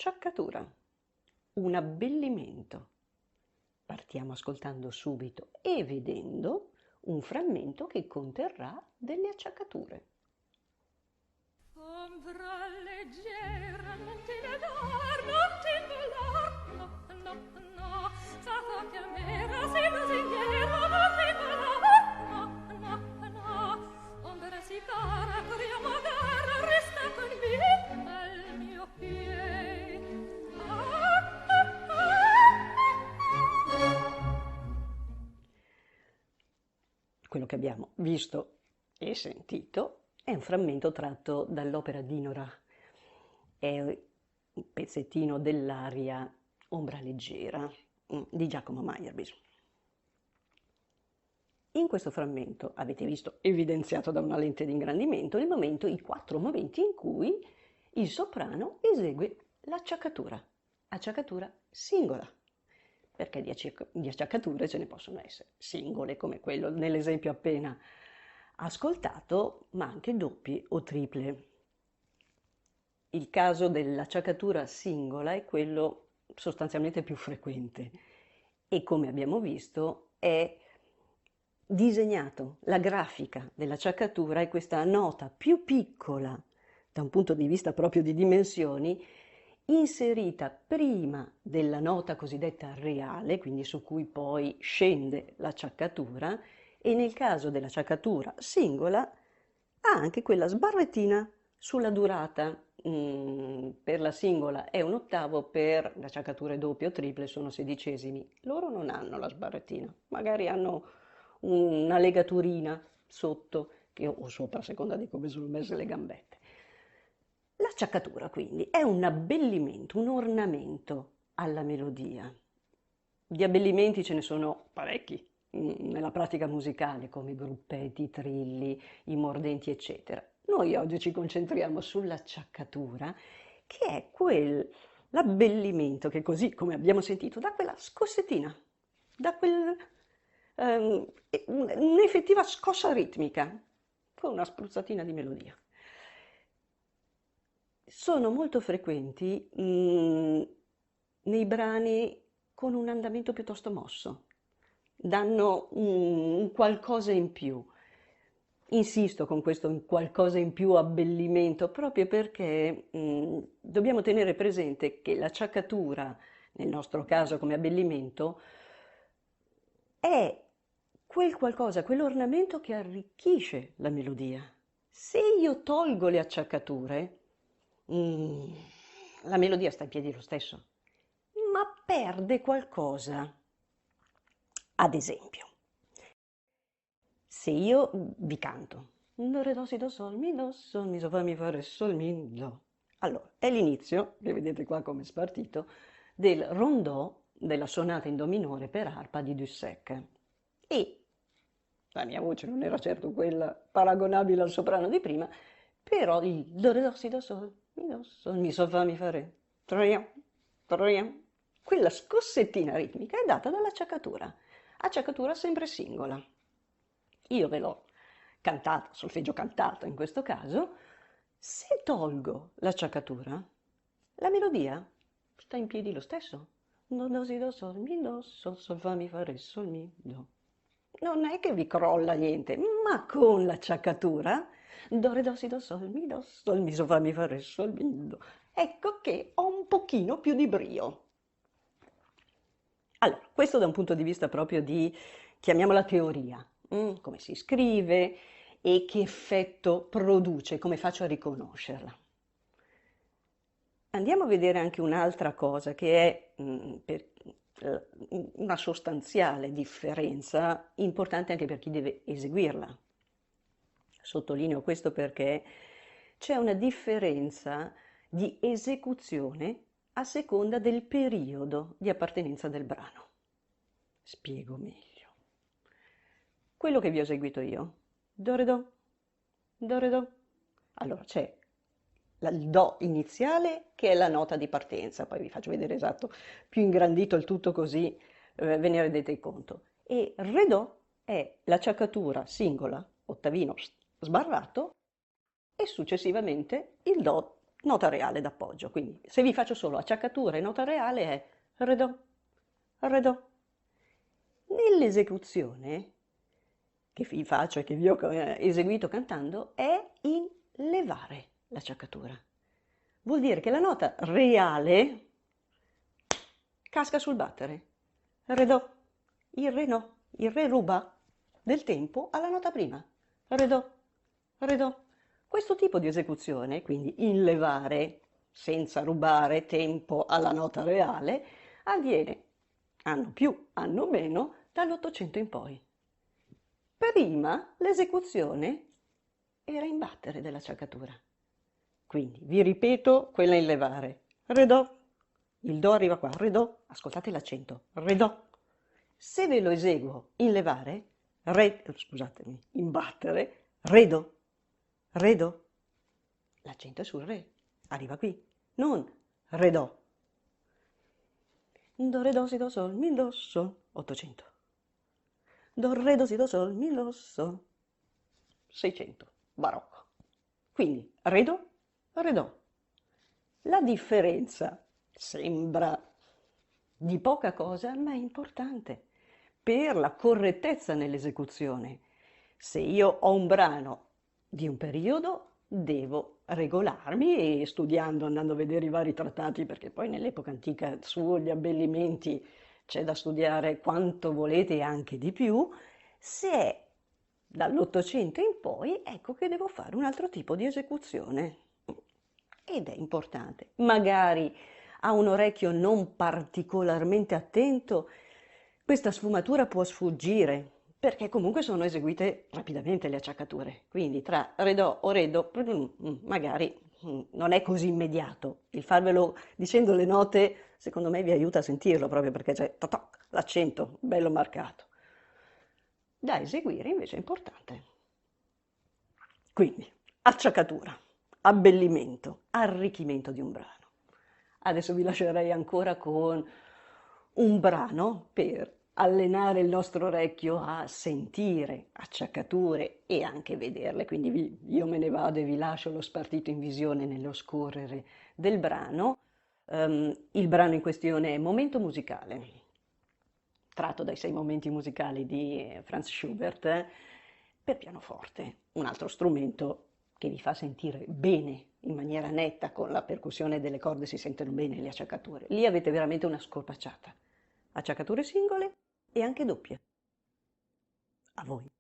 Acciaccatura, un abbellimento. Partiamo ascoltando subito e vedendo un frammento che conterrà delle acciaccature. Ombra leggera, non ti vedar, non ti volar, no, no, no, fatta chiamera, sei lusinghiera, non ti volar, no, no, no, ombra si cara, corriamo a gara, resta con me al mio piede. Quello che abbiamo visto e sentito è un frammento tratto dall'opera d'Inora. È un pezzettino dell'aria Ombra leggera di Giacomo Meyerbeer. In questo frammento avete visto, evidenziato da una lente di ingrandimento, i 4 momenti in cui il soprano esegue l'acciaccatura, acciaccatura singola, perché di acciaccature ce ne possono essere singole, come quello nell'esempio appena ascoltato, ma anche doppie o triple. Il caso dell'acciaccatura singola è quello sostanzialmente più frequente e, come abbiamo visto, è disegnato. La grafica dell'acciaccatura è questa nota più piccola da un punto di vista proprio di dimensioni, inserita prima della nota cosiddetta reale, quindi su cui poi scende l'acciaccatura, e nel caso dell'acciaccatura singola ha anche quella sbarrettina sulla durata. Per la singola è un ottavo, per le acciaccature doppie o triple sono sedicesimi. Loro non hanno la sbarrettina, magari hanno una legaturina sotto o sopra, a seconda di come sono messe le gambette. L'acciaccatura quindi è un abbellimento, un ornamento alla melodia. Di abbellimenti ce ne sono parecchi nella pratica musicale, come i gruppetti, i trilli, i mordenti, eccetera. Noi oggi ci concentriamo sull'acciaccatura, che è l'abbellimento che, così come abbiamo sentito, dà quella scossettina, dà un'effettiva scossa ritmica, con una spruzzatina di melodia. Sono molto frequenti nei brani con un andamento piuttosto mosso, danno un qualcosa in più. Insisto con questo qualcosa in più abbellimento proprio perché dobbiamo tenere presente che l'acciaccatura, nel nostro caso come abbellimento, è quel qualcosa, quell'ornamento che arricchisce la melodia. Se io tolgo le acciaccature, la melodia sta in piedi lo stesso, ma perde qualcosa. Ad esempio, se io vi canto do, re, do, si, do, sol, mi, so, fa, mi, fa, re, sol, mi, do. Allora, è l'inizio, che vedete qua come è spartito, del rondò della sonata in do minore per arpa di Dussek. E la mia voce non era certo quella paragonabile al soprano di prima, però il do, re, do, si, do, sol, mi, so, fa, mi, fa, re, tria, tria. Quella scossettina ritmica è data dall'acciaccatura, acciaccatura sempre singola. Io ve l'ho cantata, solfeggio cantato in questo caso. Se tolgo l'acciaccatura, la melodia sta in piedi lo stesso. Do, do, si, do, sol, fa, mi, fa, re, sol, mi, do. Non è che vi crolla niente, ma con l'acciaccatura, do, re, do, si, do, sol, mi, so, fa, mi, fa, re, sol, mi, do. Ecco che ho un pochino più di brio. Allora, questo da un punto di vista proprio di, chiamiamola teoria, come si scrive e che effetto produce, come faccio a riconoscerla. Andiamo a vedere anche un'altra cosa che è una sostanziale differenza, importante anche per chi deve eseguirla. Sottolineo questo perché c'è una differenza di esecuzione a seconda del periodo di appartenenza del brano. Spiego meglio. Quello che vi ho eseguito io, do, re, do, do, re, do. Allora c'è il do iniziale che è la nota di partenza, poi vi faccio vedere esatto, più ingrandito il tutto così ve ne rendete conto. E re, do è l'acciaccatura singola, ottavino sbarrato, e successivamente il do nota reale d'appoggio. Quindi se vi faccio solo acciaccatura e nota reale è re do, re do. Nell'esecuzione che vi faccio e che vi ho eseguito cantando è in levare l'acciaccatura. Vuol dire che la nota reale casca sul battere. Re do, il re no, il re ruba del tempo alla nota prima. Re do, re do. Questo tipo di esecuzione, quindi in levare senza rubare tempo alla nota reale, avviene anno più, anno meno, dall'Ottocento in poi. Prima l'esecuzione era in battere dell'acciaccatura. Quindi vi ripeto quella in levare. Re do. Il do arriva qua. Re do. Ascoltate l'accento. Re do. Se ve lo eseguo in levare, scusatemi, in battere, re do. Re do. L'accento è sul re. Arriva qui. Non re do. Do re do si do sol mi do sol. 800. Do re do si do sol mi do sol. 600. Barocco. Quindi re do, re do. La differenza sembra di poca cosa, ma è importante per la correttezza nell'esecuzione. Se io ho un brano di un periodo, devo regolarmi e studiando, andando a vedere i vari trattati, perché poi nell'epoca antica sugli abbellimenti c'è da studiare quanto volete e anche di più. Se è dall'Ottocento in poi, ecco che devo fare un altro tipo di esecuzione ed è importante. Magari a un orecchio non particolarmente attento questa sfumatura può sfuggire, perché comunque sono eseguite rapidamente le acciaccature. Quindi tra redò o redo magari non è così immediato. Il farvelo dicendo le note, secondo me, vi aiuta a sentirlo, proprio perché c'è l'accento bello marcato. Da eseguire invece è importante. Quindi, acciaccatura, abbellimento, arricchimento di un brano. Adesso vi lascerei ancora con un brano per allenare il nostro orecchio a sentire acciaccature e anche vederle, quindi io me ne vado e vi lascio lo spartito in visione nello scorrere del brano. Il brano in questione è Momento musicale, tratto dai 6 momenti musicali di Franz Schubert, per pianoforte, un altro strumento che vi fa sentire bene, in maniera netta, con la percussione delle corde si sentono bene le acciaccature. Lì avete veramente una scorpacciata. Acciaccature singole e anche doppie. A voi.